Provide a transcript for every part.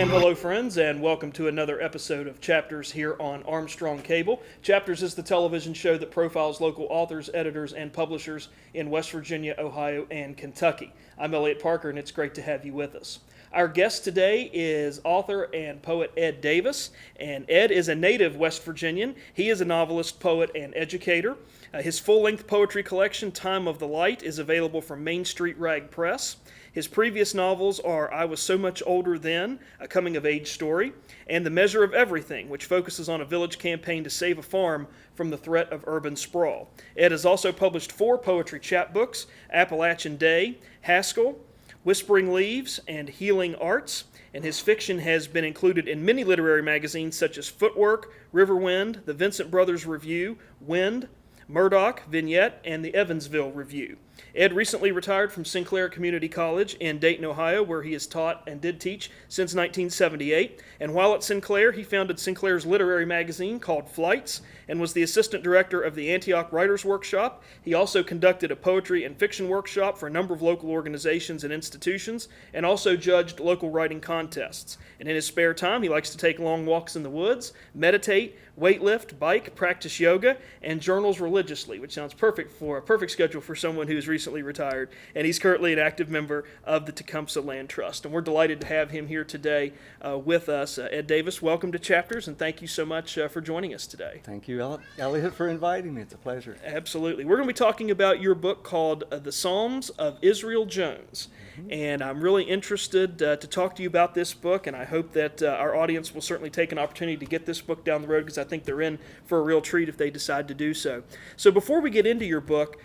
Hello, friends, and welcome to another episode of Chapters here on Armstrong Cable. Chapters is the television show that profiles local authors, editors, and publishers in West Virginia, Ohio, and Kentucky. I'm Eliot Parker, and it's great to have you with us. Our guest today is author and poet Ed Davis, and Ed is a native West Virginian. He is a novelist, poet, and educator. His full-length poetry collection, Time of the Light, is available from Main Street Rag Press. His previous novels are I Was So Much Older Then, a coming-of-age story, and The Measure of Everything, which focuses on a village campaign to save a farm from the threat of urban sprawl. Ed has also published 4 poetry chapbooks, Appalachian Day, Haskell, Whispering Leaves, and Healing Arts, and his fiction has been included in many literary magazines such as Footwork, Riverwind, the Vincent Brothers Review, Wind, Murdoch, Vignette, and the Evansville Review. Ed recently retired from Sinclair Community College in Dayton, Ohio, where he has taught and did teach since 1978. And while at Sinclair, he founded Sinclair's literary magazine called Flights and was the assistant director of the Antioch Writers Workshop. He also conducted a poetry and fiction workshop for a number of local organizations and institutions, and also judged local writing contests. And in his spare time, he likes to take long walks in the woods, meditate, weightlift, bike, practice yoga, and journals religiously, which sounds perfect for a perfect schedule for someone who's recently retired. And he's currently an active member of the Tecumseh Land Trust. And we're delighted to have him here today with us. Ed Davis, welcome to Chapters, and thank you so much for joining us today. Thank you, Eliot, for inviting me. It's a pleasure. Absolutely. We're going to be talking about your book called The Psalms of Israel Jones. And I'm really interested to talk to you about this book, and I hope that our audience will certainly take an opportunity to get this book down the road, because I think they're in for a real treat if they decide to do so. So before we get into your book,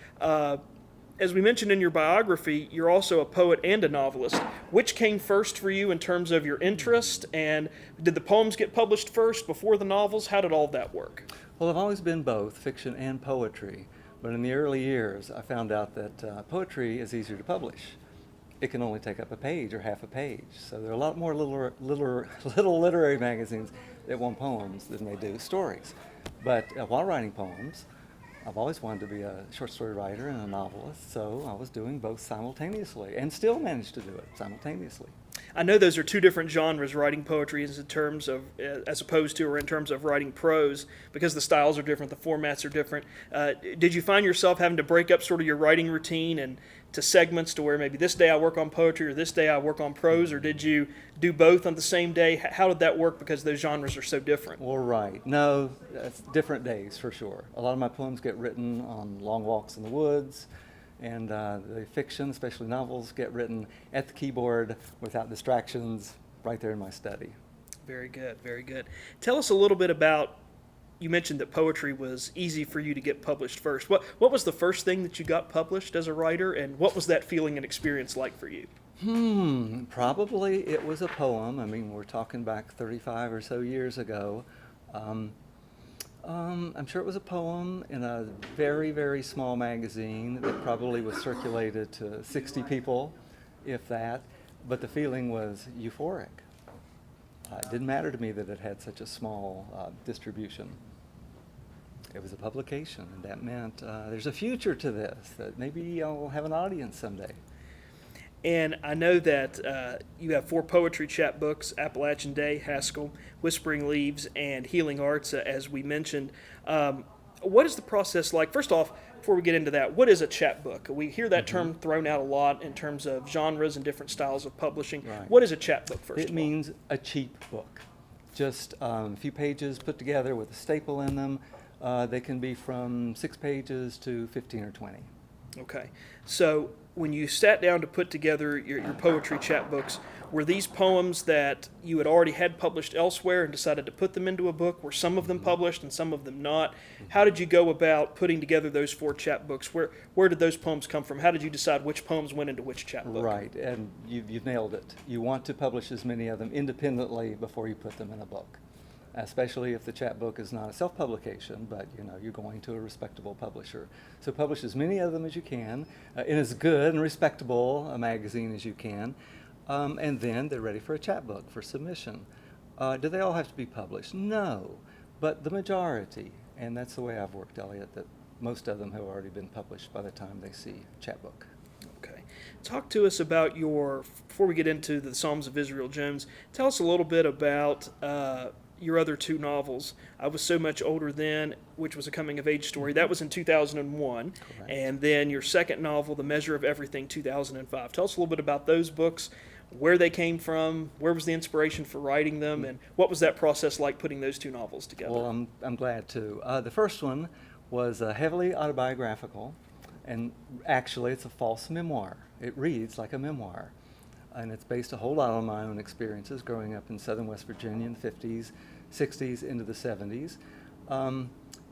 as we mentioned in your biography, you're also a poet and a novelist. Which came first for you in terms of your interest, and did the poems get published first before the novels? How did all of that work? Well, I've always been both fiction and poetry, but in the early years I found out that poetry is easier to publish. It can only take up a page or half a page, so there are a lot more little literary magazines that want poems than they do stories. But while writing poems, I've always wanted to be a short story writer and a novelist, so I was doing both simultaneously, and still managed to do it simultaneously. I know those are two different genres, writing poetry as opposed to, or in terms of writing prose, because the styles are different, the formats are different. Did you find yourself having to break up sort of your writing routine and to segments to where maybe this day I work on poetry or this day I work on prose, or did you do both on the same day? How did that work, because those genres are so different? Well, right. No, it's different days for sure. A lot of my poems get written on long walks in the woods, and the fiction, especially novels, get written at the keyboard without distractions right there in my study. Very good, very good. Tell us a little bit about, you mentioned that poetry was easy for you to get published first. What was the first thing that you got published as a writer, and what was that feeling and experience like for you? Probably it was a poem. I mean, we're talking back 35 or so years ago. I'm sure it was a poem in a very, very small magazine that probably was circulated to 60 people, if that, but the feeling was euphoric. It didn't matter to me that it had such a small distribution. It was a publication, and that meant there's a future to this, that maybe I'll have an audience someday. And I know that you have 4 poetry chapbooks, Appalachian Day, Haskell, Whispering Leaves, and Healing Arts, as we mentioned. What is the process like? First off, before we get into that, what is a chapbook? We hear that term thrown out a lot in terms of genres and different styles of publishing. Right. What is a chapbook, first of all? It means a cheap book. Just a few pages put together with a staple in them. They can be from 6 pages to 15 or 20. Okay. So when you sat down to put together your poetry chapbooks, were these poems that you had already had published elsewhere and decided to put them into a book? Were some of them published and some of them not? How did you go about putting together those 4 chapbooks? Where did those poems come from? How did you decide which poems went into which chapbook? Right, and you've nailed it. You want to publish as many of them independently before you put them in a book, especially if the chapbook is not a self-publication, but you're going to a respectable publisher. So publish as many of them as you can in as good and respectable a magazine as you can, and then they're ready for a chapbook for submission. Do they all have to be published? No, but the majority, and that's the way I've worked, Eliot, that most of them have already been published by the time they see chapbook. Okay. Talk to us about before we get into the Psalms of Israel Jones, tell us a little bit about your other two novels. I Was So Much Older Then, which was a coming-of-age story. That was in 2001. Correct. And then your second novel, The Measure of Everything, 2005. Tell us a little bit about those books, where they came from, where was the inspiration for writing them, and what was that process like putting those two novels together? Well, I'm glad to. The first one was heavily autobiographical, and actually it's a false memoir. It reads like a memoir, and it's based a whole lot on my own experiences growing up in southern West Virginia in the 50s, 60s, into the 70s.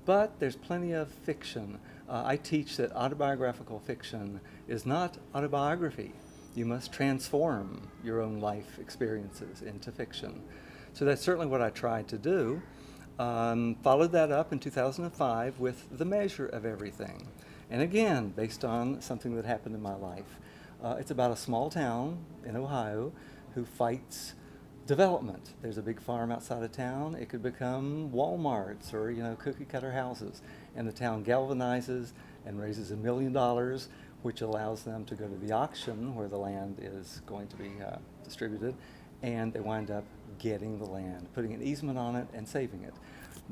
But there's plenty of fiction. I teach that autobiographical fiction is not autobiography. You must transform your own life experiences into fiction. So that's certainly what I tried to do. Followed that up in 2005 with The Measure of Everything. And again, based on something that happened in my life. It's about a small town in Ohio who fights development. There's a big farm outside of town. It could become Walmarts or, cookie cutter houses. And the town galvanizes and raises $1 million, which allows them to go to the auction where the land is going to be distributed. And they wind up getting the land, putting an easement on it and saving it.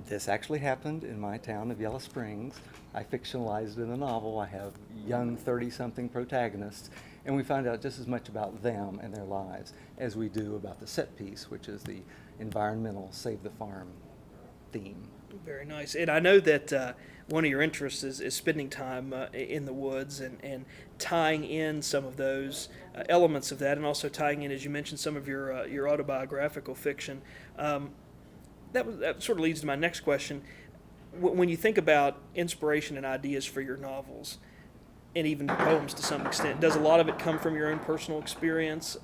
This actually happened in my town of Yellow Springs. I fictionalized it in a novel. I have young 30-something protagonists, and we find out just as much about them and their lives as we do about the set piece, which is the environmental Save the Farm theme. Very nice. And I know that one of your interests is spending time in the woods and tying in some of those elements of that, and also tying in, as you mentioned, some of your autobiographical fiction. That sort of leads to my next question. When you think about inspiration and ideas for your novels, and even poems to some extent, does a lot of it come from your own personal experience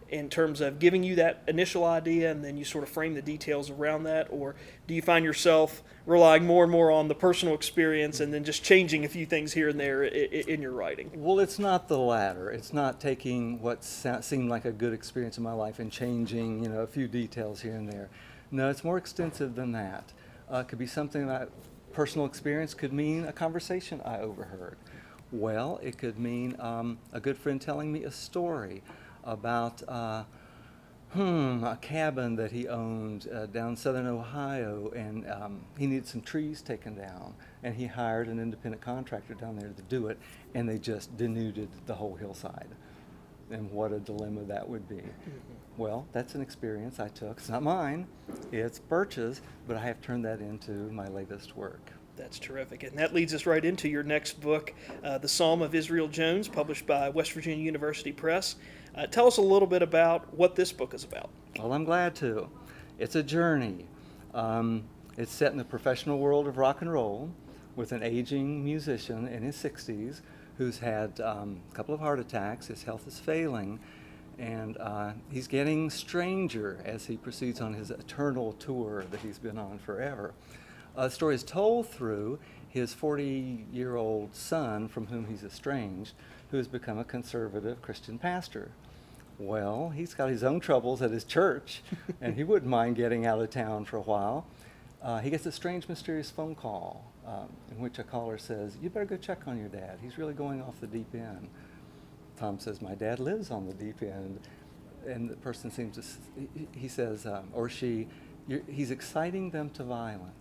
in terms of giving you that initial idea and then you sort of frame the details around that? Or do you find yourself relying more and more on the personal experience and then just changing a few things here and there in your writing? Well, it's not the latter. It's not taking what seemed like a good experience in my life and changing, a few details here and there. No, it's more extensive than that. It could be something that personal experience could mean a conversation I overheard. Well, it could mean a good friend telling me a story about a cabin that he owned down southern Ohio, and he needed some trees taken down, and he hired an independent contractor down there to do it, and they just denuded the whole hillside. And what a dilemma that would be. Mm-hmm. Well, that's an experience I took. It's not mine, it's Birch's, but I have turned that into my latest work. That's terrific. And that leads us right into your next book, The Psalm of Israel Jones, published by West Virginia University Press. Tell us a little bit about what this book is about. Well, I'm glad to. It's a journey. It's set in the professional world of rock and roll with an aging musician in his 60s who's had a couple of heart attacks. His health is failing, and he's getting stranger as he proceeds on his eternal tour that he's been on forever. The story is told through his 40-year-old son, from whom he's estranged, who has become a conservative Christian pastor. Well, he's got his own troubles at his church, and he wouldn't mind getting out of town for a while. He gets a strange, mysterious phone call in which a caller says, "You better go check on your dad. He's really going off the deep end." Tom says, "My dad lives on the deep end." And the person seems to, he says, or she, he's exciting them to violence.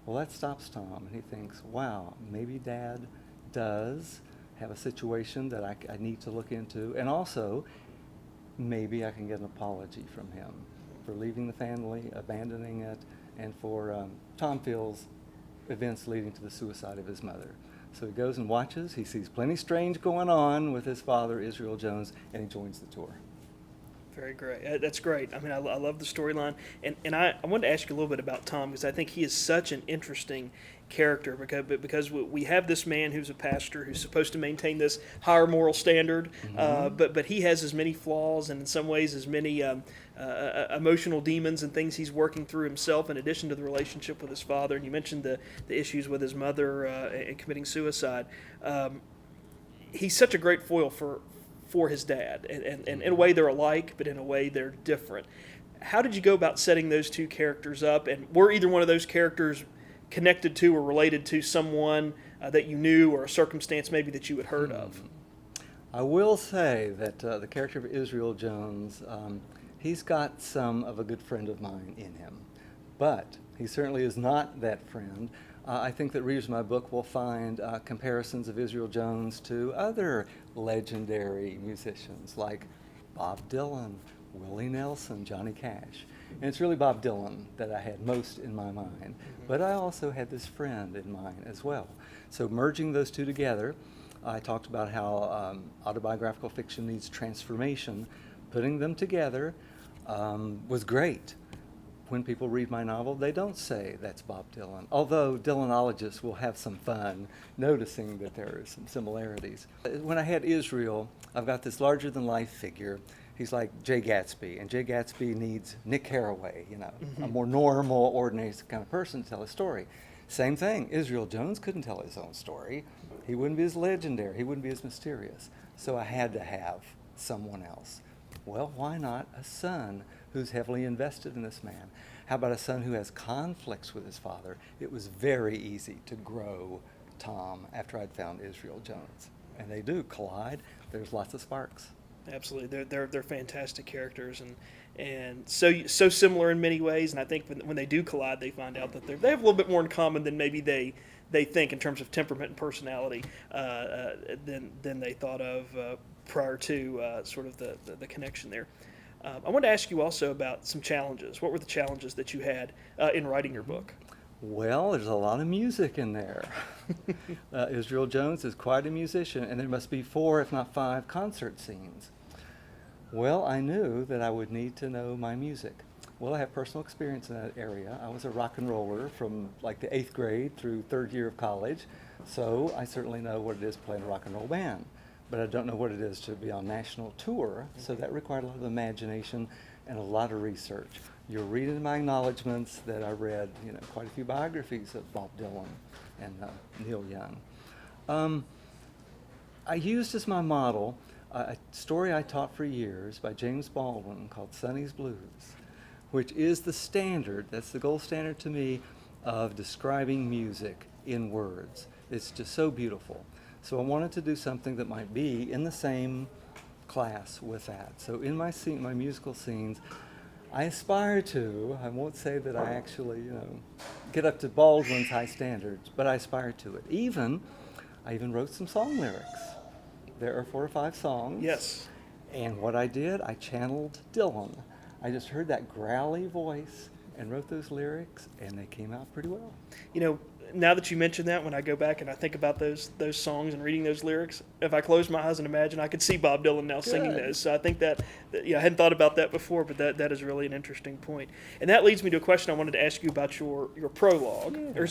Well, that stops Tom, and he thinks, wow, maybe Dad does have a situation that I need to look into, and also maybe I can get an apology from him for leaving the family, abandoning it, and for Tom feels events leading to the suicide of his mother. So he goes and watches. He sees plenty strange going on with his father, Israel Jones, and he joins the tour. Very great. That's great. I mean, I love the storyline. And I wanted to ask you a little bit about Tom, because I think he is such an interesting character, because we have this man who's a pastor who's supposed to maintain this higher moral standard, mm-hmm. But he has as many flaws and in some ways as many emotional demons and things he's working through himself, in addition to the relationship with his father. And you mentioned the issues with his mother and committing suicide. He's such a great foil for his dad, and in a way they're alike, but in a way they're different. How did you go about setting those two characters up, and were either one of those characters connected to or related to someone that you knew, or a circumstance maybe that you had heard of? I will say that the character of Israel Jones, he's got some of a good friend of mine in him, but he certainly is not that friend. I think that readers of my book will find comparisons of Israel Jones to other legendary musicians like Bob Dylan, Willie Nelson, Johnny Cash. And it's really Bob Dylan that I had most in my mind, but I also had this friend in mind as well. So merging those two together, I talked about how autobiographical fiction needs transformation. Putting them together was great. When people read my novel, they don't say that's Bob Dylan, although Dylanologists will have some fun noticing that there are some similarities. When I had Israel, I've got this larger-than-life figure. He's like Jay Gatsby, and Jay Gatsby needs Nick Carraway, a more normal, ordinary kind of person to tell a story. Same thing, Israel Jones couldn't tell his own story. He wouldn't be as legendary, he wouldn't be as mysterious. So I had to have someone else. Well, why not a son who's heavily invested in this man? How about a son who has conflicts with his father? It was very easy to grow Tom after I'd found Israel Jones. And they do collide. There's lots of sparks. Absolutely, they're fantastic characters, and so similar in many ways. And I think when they do collide, they find out that they have a little bit more in common than maybe they think in terms of temperament and personality than they thought of prior to sort of the connection there. I wanted to ask you also about some challenges. What were the challenges that you had in writing your book? Well, there's a lot of music in there. Israel Jones is quite a musician, and there must be 4, if not 5, concert scenes. Well, I knew that I would need to know my music. Well, I have personal experience in that area. I was a rock and roller from like the 8th grade through 3rd year of college, so I certainly know what it is to play in a rock and roll band. But I don't know what it is to be on national tour, so that required a lot of imagination and a lot of research. You'll read in my acknowledgments that I read, quite a few biographies of Bob Dylan and Neil Young. I used as my model a story I taught for years by James Baldwin called Sonny's Blues, which is the standard, that's the gold standard to me, of describing music in words. It's just so beautiful. So I wanted to do something that might be in the same class with that. So in my musical scenes, I aspire to, I won't say that I actually, get up to Baldwin's high standards, but I aspire to it. I even wrote some song lyrics. There are 4 or 5 songs. Yes. And what I did, I channeled Dylan. I just heard that growly voice and wrote those lyrics, and they came out pretty well. Now that you mention that, when I go back and I think about those songs and reading those lyrics, if I close my eyes and imagine, I could see Bob Dylan now singing those. So I think that I hadn't thought about that before, but that is really an interesting point. And that leads me to a question I wanted to ask you about your prologue, or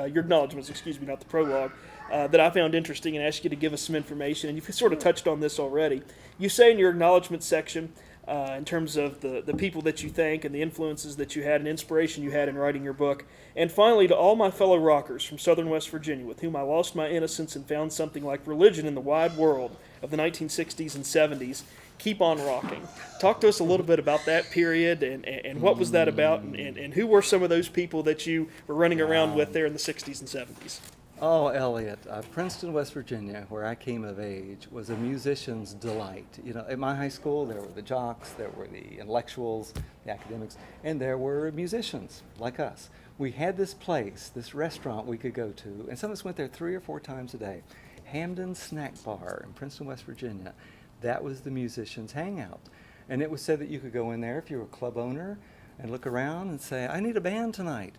your acknowledgments, not the prologue, that I found interesting and asked you to give us some information. And you've sort of touched on this already. You say in your acknowledgments section, in terms of the people that you thank and the influences that you had and inspiration you had in writing your book. And finally, to all my fellow rockers from southern West Virginia with whom I lost my innocence and found something like religion in the wide world of the 1960s and 70s, keep on rocking. Talk to us a little bit about that period and what was that about and who were some of those people that you were running around with there in the 60s and 70s? Oh, Eliot, Princeton, West Virginia, where I came of age, was a musician's delight. At my high school, there were the jocks, there were the intellectuals, the academics, and there were musicians like us. We had this place, this restaurant we could go to, and some of us went there 3 or 4 times a day. Hamden's Snack Bar in Princeton, West Virginia. That was the musicians' hangout. And it was said that you could go in there if you were a club owner and look around and say, I need a band tonight.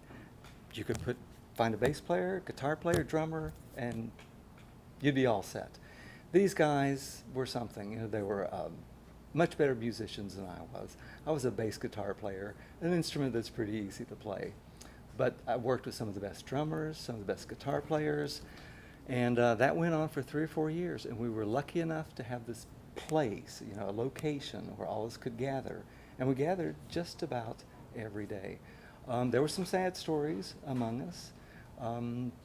You could find a bass player, guitar player, drummer, and you'd be all set. These guys were something. They were much better musicians than I was. I was a bass guitar player, an instrument that's pretty easy to play. But I worked with some of the best drummers, some of the best guitar players, and that went on for 3 or 4 years. And we were lucky enough to have this place, a location where all of us could gather. And we gathered just about every day. There were some sad stories among us.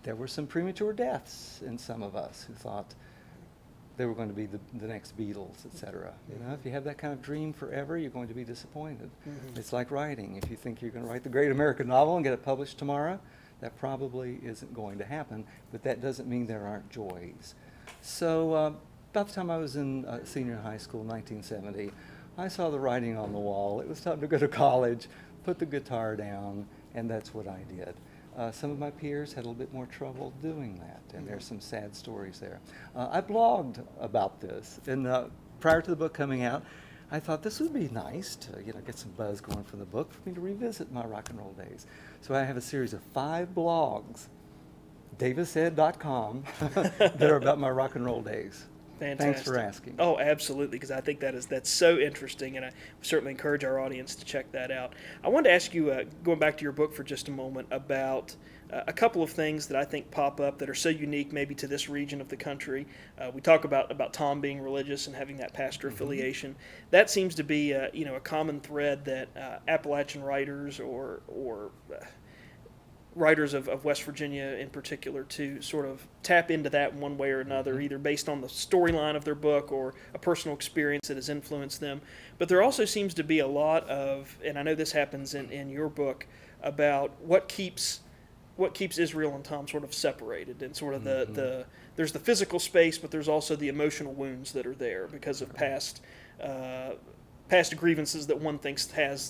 There were some premature deaths in some of us who thought they were going to be the next Beatles, etc. If you have that kind of dream forever, you're going to be disappointed. Mm-hmm. It's like writing. If you think you're going to write the great American novel and get it published tomorrow, that probably isn't going to happen, but that doesn't mean there aren't joys. So about the time I was in senior high school, 1970, I saw the writing on the wall. It was time to go to college, put the guitar down, and that's what I did. Some of my peers had a little bit more trouble doing that, and there's some sad stories there. I blogged about this, and prior to the book coming out, I thought this would be nice to get some buzz going from the book for me to revisit my rock and roll days. So I have a series of 5 blogs, davised.com, that are about my rock and roll days. Fantastic. Thanks for asking. Oh, absolutely, because I think that's so interesting, and I certainly encourage our audience to check that out. I wanted to ask you, going back to your book for just a moment, about a couple of things that I think pop up that are so unique maybe to this region of the country. We talk about Tom being religious and having that pastor affiliation. That seems to be a common thread that Appalachian writers or writers of West Virginia in particular to sort of tap into that in one way or another, either based on the storyline of their book or a personal experience that has influenced them. But there also seems to be a lot of, and I know this happens in your book, about what keeps Israel and Tom sort of separated, and sort of there's the physical space, but there's also the emotional wounds that are there because of past grievances that one thinks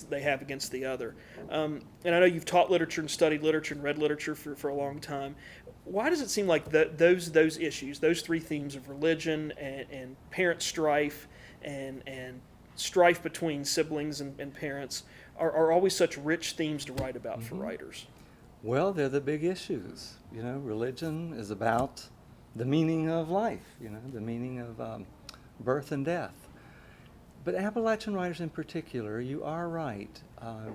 they have against the other. And I know you've taught literature and studied literature and read literature for a long time. Why does it seem like those issues, those 3 themes of religion and parent strife and strife between siblings and parents are always such rich themes to write about for writers? Well, they're the big issues. Religion is about the meaning of life, the meaning of birth and death. But Appalachian writers in particular, you are right,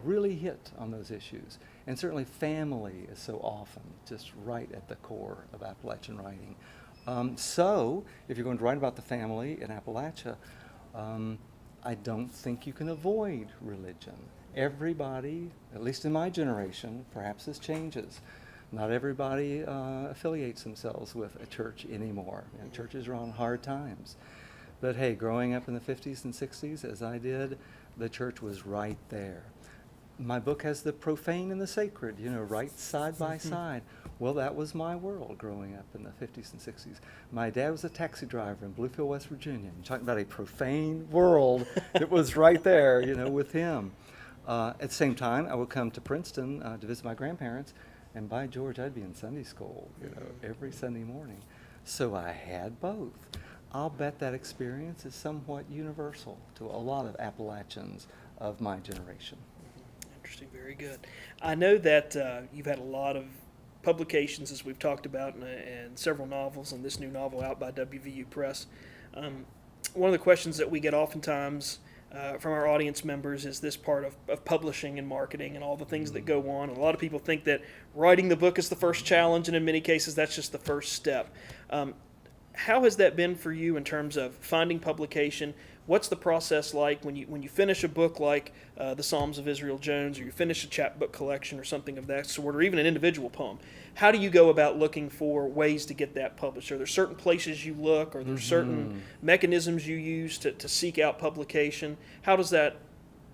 really hit on those issues. And certainly family is so often just right at the core of Appalachian writing. So if you're going to write about the family in Appalachia, I don't think you can avoid religion. Everybody, at least in my generation, perhaps this changes. Not everybody affiliates themselves with a church anymore. Churches are on hard times. But hey, growing up in the 50s and 60s, as I did, the church was right there. My book has the profane and the sacred, right side by side. Well, that was my world growing up in the 50s and 60s. My dad was a taxi driver in Bluefield, West Virginia. I'm talking about a profane world that was right there, with him. At the same time, I would come to Princeton to visit my grandparents, and by George, I'd be in Sunday school, every Sunday morning. So I had both. I'll bet that experience is somewhat universal to a lot of Appalachians of my generation. Interesting, very good. I know that you've had a lot of publications, as we've talked about, and several novels, and this new novel out by WVU Press. One of the questions that we get oftentimes from our audience members is this part of publishing and marketing and all the things that go on. And a lot of people think that writing the book is the first challenge, and in many cases that's just the first step. How has that been for you in terms of finding publication? What's the process like when you finish a book like the Psalms of Israel Jones, or you finish a chapbook collection or something of that sort, or even an individual poem? How do you go about looking for ways to get that published? Are there certain places you look? Are there certain mechanisms you use to seek out publication? How does that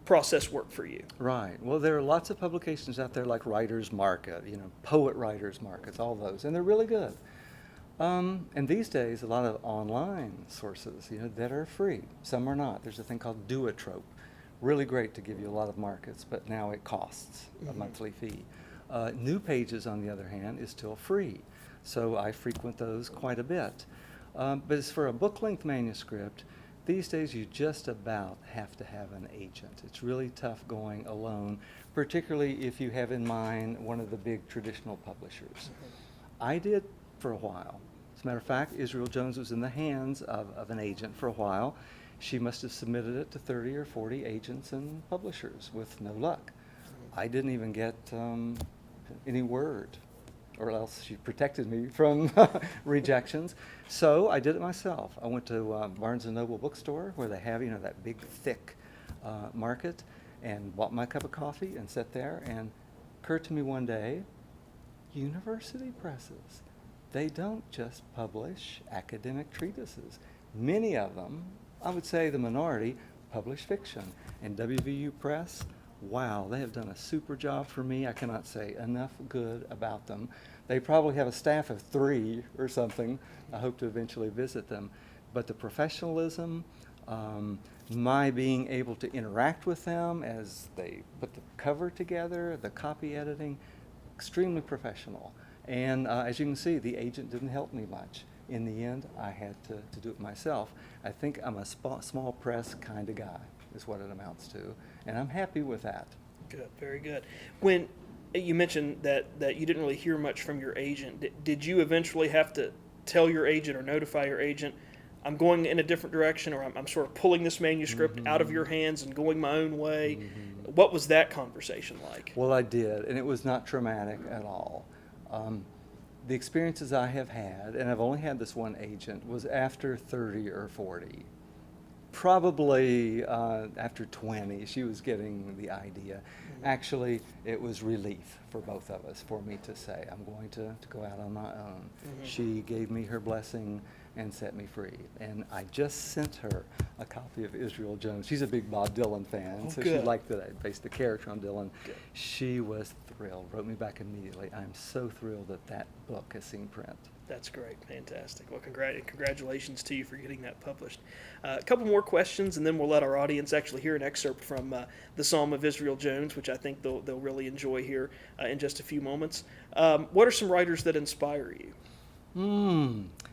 process work for you? Right. Well, there are lots of publications out there like Writers Market, poet writers markets, all those, and they're really good. And these days, a lot of online sources, that are free. Some are not. There's a thing called Duotrope. Really great to give you a lot of markets, but now it costs a monthly fee. New Pages, on the other hand, is still free. So I frequent those quite a bit. But as for a book-length manuscript, these days you just about have to have an agent. It's really tough going alone, particularly if you have in mind one of the big traditional publishers. I did for a while. As a matter of fact, Israel Jones was in the hands of an agent for a while. She must have submitted it to 30 or 40 agents and publishers with no luck. I didn't even get any word, or else she protected me from rejections. So I did it myself. I went to Barnes & Noble bookstore, where they have, that big, thick market, and bought my cup of coffee and sat there, and it occurred to me one day, university presses, they don't just publish academic treatises. Many of them, I would say the minority, publish fiction. And WVU Press, wow, they have done a super job for me. I cannot say enough good about them. They probably have a staff of 3 or something. I hope to eventually visit them. but the professionalism, my being able to interact with them as they put the cover together, the copy editing, extremely professional. And as you can see, the agent didn't help me much. In the end, I had to do it myself. I think I'm a small press kind of guy, is what it amounts to, and I'm happy with that. Good, very good. When you mentioned that you didn't really hear much from your agent, did you eventually have to tell your agent or notify your agent, I'm going in a different direction, or I'm sort of pulling this manuscript out of your hands and going my own way? What was that conversation like? Well, I did, and it was not traumatic at all. The experiences I have had, and I've only had this one agent, was after 30 or 40. Probably after 20, she was getting the idea. Actually, it was relief for both of us, for me to say, I'm going to go out on my own. She gave me her blessing and set me free. And I just sent her a copy of Israel Jones. She's a big Bob Dylan fan, so good. she liked that I based the character on Dylan. Good. She was thrilled, wrote me back immediately. I'm so thrilled that that book has seen print. That's great. Fantastic. Well, congratulations to you for getting that published. A couple more questions, and then we'll let our audience actually hear an excerpt from the Psalm of Israel Jones, which I think they'll really enjoy here in just a few moments. What are some writers that inspire you?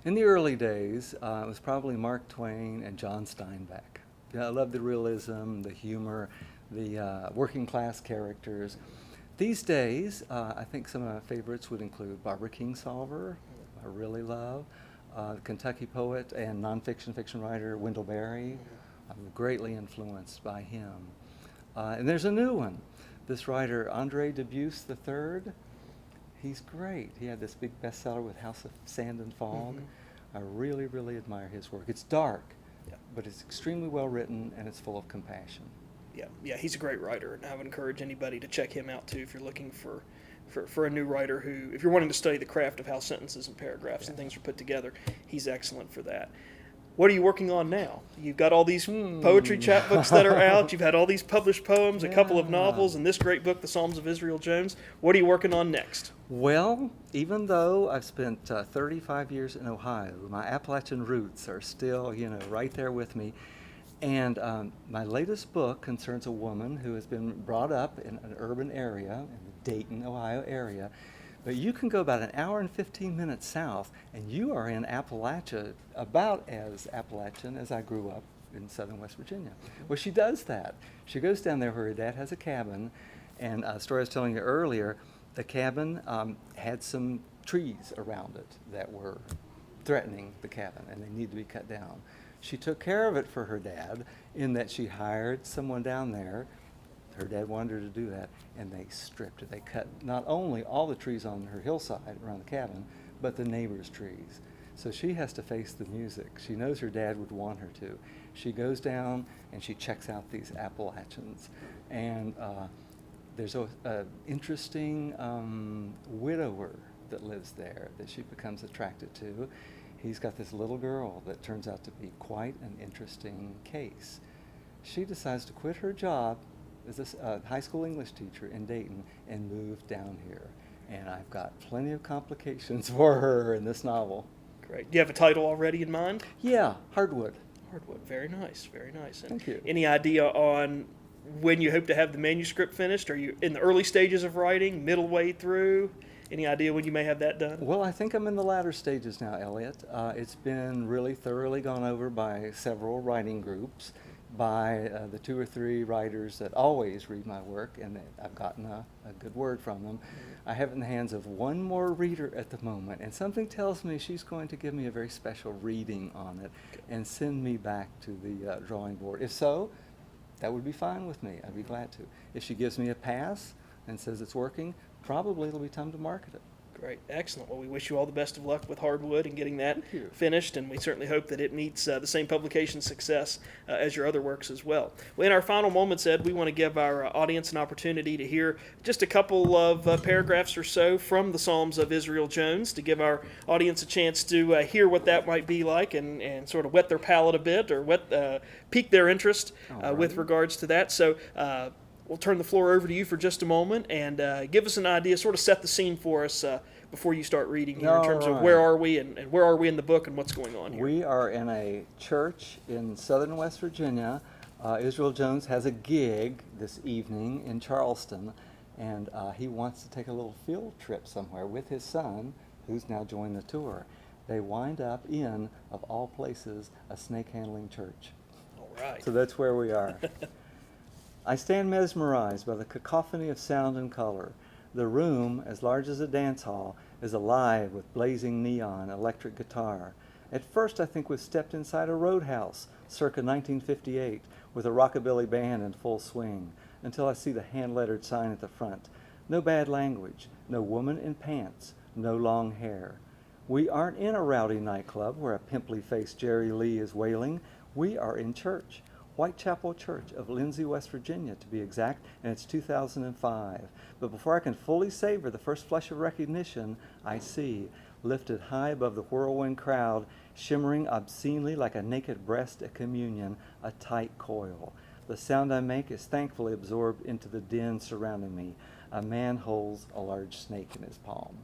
In the early days, it was probably Mark Twain and John Steinbeck. I love the realism, the humor, the working class characters. These days, I think some of my favorites would include Barbara Kingsolver, I really love, the Kentucky poet and nonfiction fiction writer Wendell Berry. I'm greatly influenced by him. And there's a new one, this writer Andre Dubus III. He's great. He had this big bestseller with House of Sand and Fog. I really, really admire his work. It's dark, but it's extremely well written, and it's full of compassion. Yeah, he's a great writer, and I would encourage anybody to check him out too if you're looking for a new writer if you're wanting to study the craft of how sentences and paragraphs and things are put together. He's excellent for that. What are you working on now? You've got all these poetry chapbooks that are out. You've had all these published poems, a couple of novels, and this great book, The Psalms of Israel Jones. What are you working on next? Well, even though I've spent 35 years in Ohio, my Appalachian roots are still, right there with me. And my latest book concerns a woman who has been brought up in an urban area, in the Dayton, Ohio area. But you can go about an hour and 15 minutes south, and you are in Appalachia, about as Appalachian as I grew up in southern West Virginia. Well, she does that. She goes down there where her dad has a cabin, and a story I was telling you earlier, the cabin had some trees around it that were threatening the cabin, and they need to be cut down. She took care of it for her dad in that she hired someone down there. Her dad wanted her to do that, and they stripped it. They cut not only all the trees on her hillside around the cabin, but the neighbors' trees. So she has to face the music. She knows her dad would want her to. She goes down and she checks out these Appalachians. And there's an interesting widower that lives there that she becomes attracted to. He's got this little girl that turns out to be quite an interesting case. She decides to quit her job as a high school English teacher in Dayton and moved down here. And I've got plenty of complications for her in this novel. Great. Do you have a title already in mind? Yeah, Hardwood. Hardwood. Very nice, very nice. And Thank you. Any idea on when you hope to have the manuscript finished? Are you in the early stages of writing, middle way through? Any idea when you may have that done? Well, I think I'm in the latter stages now, Eliot. It's been really thoroughly gone over by several writing groups, by the 2 or 3 writers that always read my work, and I've gotten a good word from them. I have it in the hands of one more reader at the moment, and something tells me she's going to give me a very special reading on it and send me back to the drawing board. If so, that would be fine with me. I'd be glad to. If she gives me a pass and says it's working, probably it'll be time to market it. Great. Excellent. Well, we wish you all the best of luck with Hardwood and getting that finished, and we certainly hope that it meets the same publication success as your other works as well. Well, in our final moments, Ed, we want to give our audience an opportunity to hear just a couple of paragraphs or so from the Psalms of Israel Jones, to give our audience a chance to hear what that might be like and sort of whet their palate a bit, or pique their interest with regards to that. So we'll turn the floor over to you for just a moment and give us an idea, sort of set the scene for us before you start reading here in terms of where are we and where are we in the book and what's going on here. We are in a church in southern West Virginia. Israel Jones has a gig this evening in Charleston, and he wants to take a little field trip somewhere with his son, who's now joined the tour. They wind up in, of all places, a snake-handling church. All right. So that's where we are. I stand mesmerized by the cacophony of sound and color. The room, as large as a dance hall, is alive with blazing neon, electric guitar. At first I think we've stepped inside a roadhouse, circa 1958, with a rockabilly band in full swing, until I see the hand-lettered sign at the front. No bad language, no woman in pants, no long hair. We aren't in a rowdy nightclub where a pimply-faced Jerry Lee is wailing. We are in church. Whitechapel Church of Lindsay, West Virginia, to be exact, and it's 2005. But before I can fully savor the first flush of recognition, I see, lifted high above the whirlwind crowd, shimmering obscenely like a naked breast at communion, a tight coil. The sound I make is thankfully absorbed into the din surrounding me. A man holds a large snake in his palm.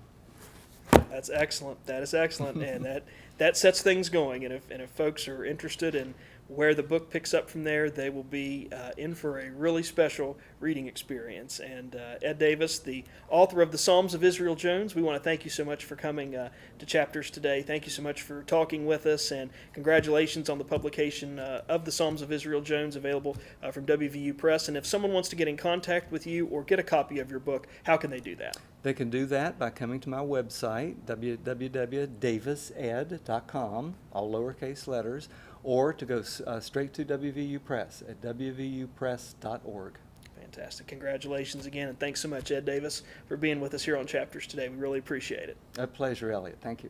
That's excellent. That is excellent, and that sets things going. And if folks are interested in where the book picks up from there, they will be in for a really special reading experience. And Ed Davis, the author of the Psalms of Israel Jones, we want to thank you so much for coming to Chapters today. Thank you so much for talking with us, and congratulations on the publication of the Psalms of Israel Jones, available from WVU Press. And if someone wants to get in contact with you or get a copy of your book, how can they do that? They can do that by coming to my website, www.davised.com, all lowercase letters, or to go straight to WVU Press at wvupress.org. Fantastic. Congratulations again, and thanks so much, Ed Davis, for being with us here on Chapters today. We really appreciate it. A pleasure, Eliot. Thank you.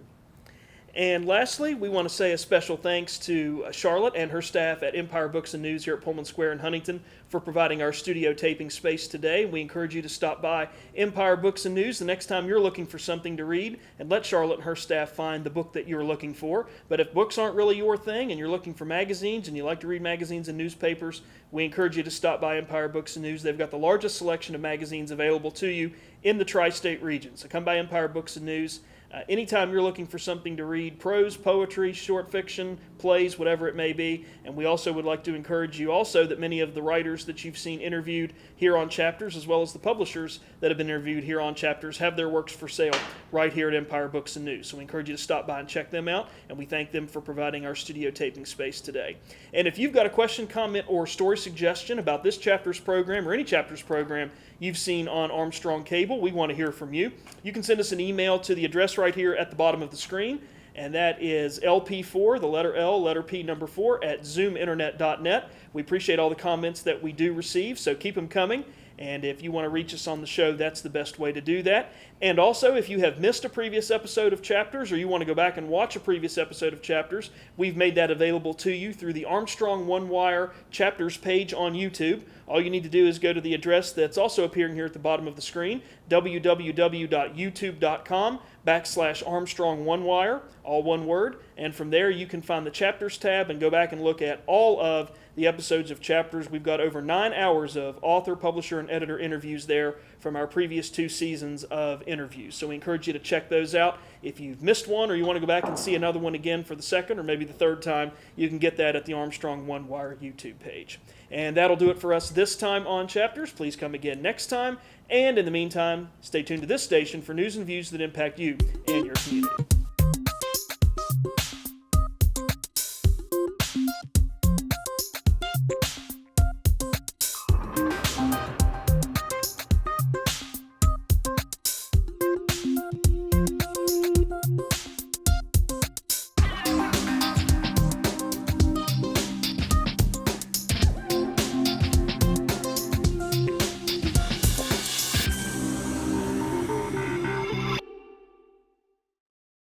And lastly, we want to say a special thanks to Charlotte and her staff at Empire Books and News here at Pullman Square in Huntington for providing our studio taping space today. We encourage you to stop by Empire Books and News the next time you're looking for something to read, and let Charlotte and her staff find the book that you're looking for. But if books aren't really your thing and you're looking for magazines and you like to read magazines and newspapers, we encourage you to stop by Empire Books and News. They've got the largest selection of magazines available to you in the tri-state region. So come by Empire Books and News. Anytime you're looking for something to read, prose, poetry, short fiction, plays, whatever it may be. And we also would like to encourage you also that many of the writers that you've seen interviewed here on Chapters, as well as the publishers that have been interviewed here on Chapters, have their works for sale right here at Empire Books and News. So we encourage you to stop by and check them out, and we thank them for providing our studio taping space today. And if you've got a question, comment, or story suggestion about this Chapters program or any Chapters program you've seen on Armstrong Cable, we want to hear from you. You can send us an email to the address right here at the bottom of the screen, and that is LP4, the letter L, letter P, number 4, at zoominternet.net. We appreciate all the comments that we do receive, so keep them coming. And if you want to reach us on the show, that's the best way to do that. And also, if you have missed a previous episode of Chapters, or you want to go back and watch a previous episode of Chapters, we've made that available to you through the Armstrong One Wire Chapters page on YouTube. All you need to do is go to the address that's also appearing here at the bottom of the screen, www.youtube.com/Armstrong One Wire, all one word. And from there, you can find the Chapters tab and go back and look at all of the episodes of Chapters. We've got over 9 hours of author, publisher, and editor interviews there from our previous 2 seasons of interviews. So we encourage you to check those out. If you've missed one or you want to go back and see another one again for the second or maybe the third time, you can get that at the Armstrong One Wire YouTube page. And that'll do it for us this time on Chapters. Please come again next time. And in the meantime, stay tuned to this station for news and views that impact you and your community.